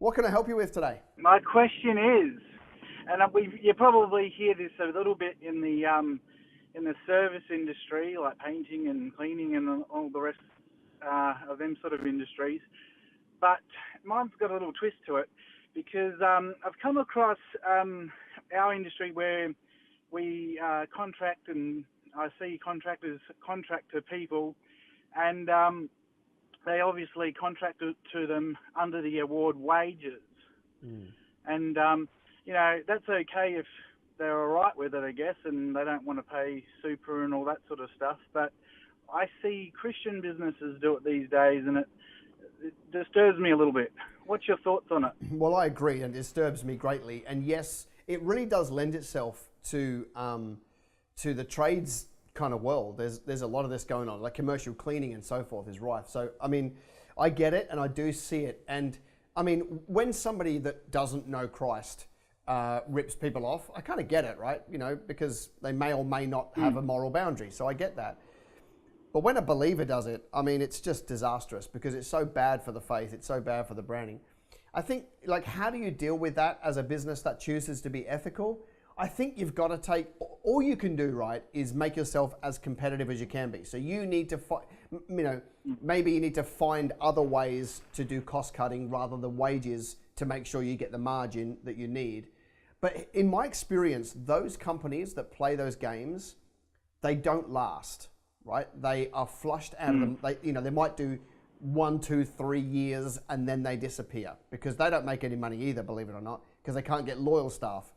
What can I help you with today? My question is, and you probably hear this a little bit in the service industry, like painting and cleaning and all the rest of them sort of industries, but mine's got a little twist to it because I've come across our industry where we contract, and I see contractors contract to people, and they obviously contract to them under the award wages. And, that's okay if they're all right with it, I guess, and they don't want to pay super and all that sort of stuff. But I see Christian businesses do it these days, and it disturbs me a little bit. What's your thoughts on it? Well, I agree, and it disturbs me greatly. And yes, it really does lend itself to the trades kind of world. There's a lot of this going on, like commercial cleaning and so forth is rife. So, I mean, I get it, and I do see it. And, I mean, when somebody that doesn't know Christ rips people off, I kind of get it, right? Because they may or may not have a moral boundary. So I get that. But when a believer does it, I mean, it's just disastrous because it's so bad for the faith. It's so bad for the branding. I think, how do you deal with that as a business that chooses to be ethical? I think you've got to all you can do, right, is make yourself as competitive as you can be. So you need to, maybe you need to find other ways to do cost cutting rather than wages to make sure you get the margin that you need. But in my experience, those companies that play those games, they don't last, right? They are flushed out of them. They might do 1, 2, 3 years and then they disappear because they don't make any money either, believe it or not, because they can't get loyal staff.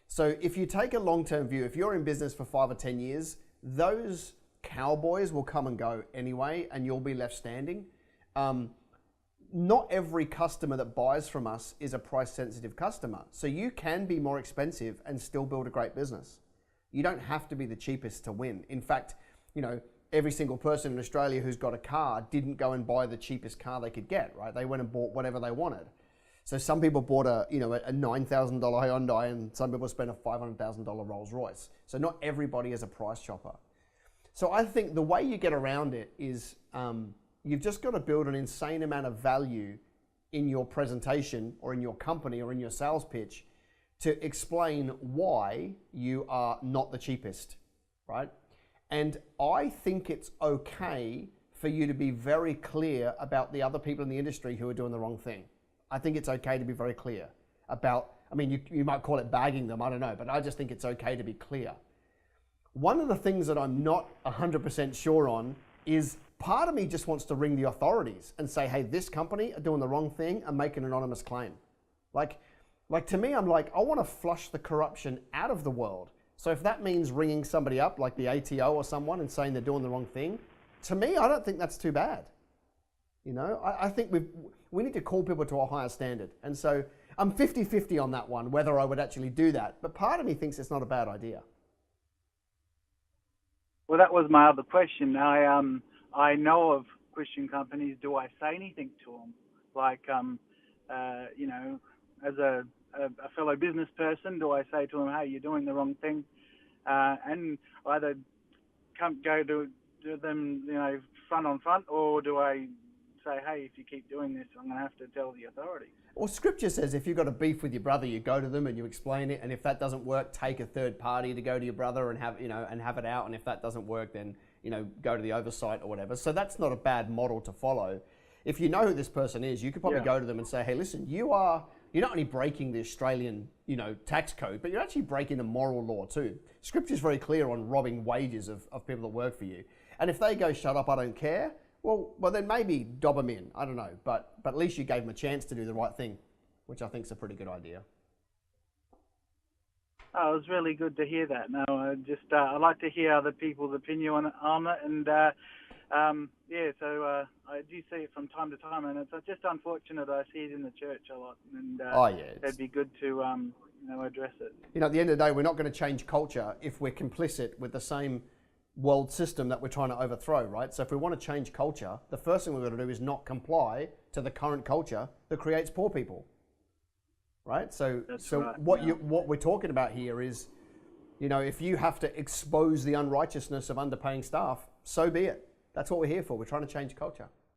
So if you take a long-term view, if you're in business for 5 or 10 years, those cowboys will come and go anyway, and you'll be left standing. Not every customer that buys from us is a price-sensitive customer. So you can be more expensive and still build a great business. You don't have to be the cheapest to win. In fact, every single person in Australia who's got a car didn't go and buy the cheapest car they could get, right? They went and bought whatever they wanted. So some people bought a $9,000 Hyundai, and some people spent a $500,000 Rolls Royce. So not everybody is a price shopper. So I think the way you get around it is you've just got to build an insane amount of value in your presentation or in your company or in your sales pitch to explain why you are not the cheapest, right? And I think it's okay for you to be very clear about the other people in the industry who are doing the wrong thing. I think it's okay to be very clear about, you might call it bagging them, I don't know, but I just think it's okay to be clear. One of the things that I'm not 100% sure on is part of me just wants to ring the authorities and say, hey, this company are doing the wrong thing and make an anonymous claim. Like to me, I'm like, I want to flush the corruption out of the world. So if that means ringing somebody up like the ATO or someone and saying they're doing the wrong thing, to me, I don't think that's too bad. I think we need to call people to a higher standard. And so I'm 50-50 on that one, whether I would actually do that. But part of me thinks it's not a bad idea. Well, that was my other question. I know of Christian companies. Do I say anything to them? Like, as a fellow business person, do I say to them, hey, you're doing the wrong thing? And either go to them, front on front, or do I say, hey, if you keep doing this, I'm going to have to tell the authorities? Well, Scripture says if you've got a beef with your brother, you go to them and you explain it, and if that doesn't work, take a third party to go to your brother and have it out, and if that doesn't work, then go to the oversight or whatever. So that's not a bad model to follow. If you know who this person is, you could probably go to them and say, hey, listen, you're not only breaking the Australian tax code, but you're actually breaking the moral law too. Scripture's very clear on robbing wages of people that work for you. And if they go, shut up, I don't care, well, then maybe dob them in. I don't know. But at least you gave them a chance to do the right thing, which I think is a pretty good idea. Oh, it was really good to hear that. No, I like to hear other people's opinion on it. And, so I do see it from time to time. And it's just unfortunate I see it in the church a lot. And it'd be good to address it. At the end of the day, we're not going to change culture if we're complicit with the same world system that we're trying to overthrow, right? So if we want to change culture, the first thing we've got to do is not comply to the current culture that creates poor people, right? So what we're talking about here is, if you have to expose the unrighteousness of underpaying staff, so be it. That's what we're here for. We're trying to change culture.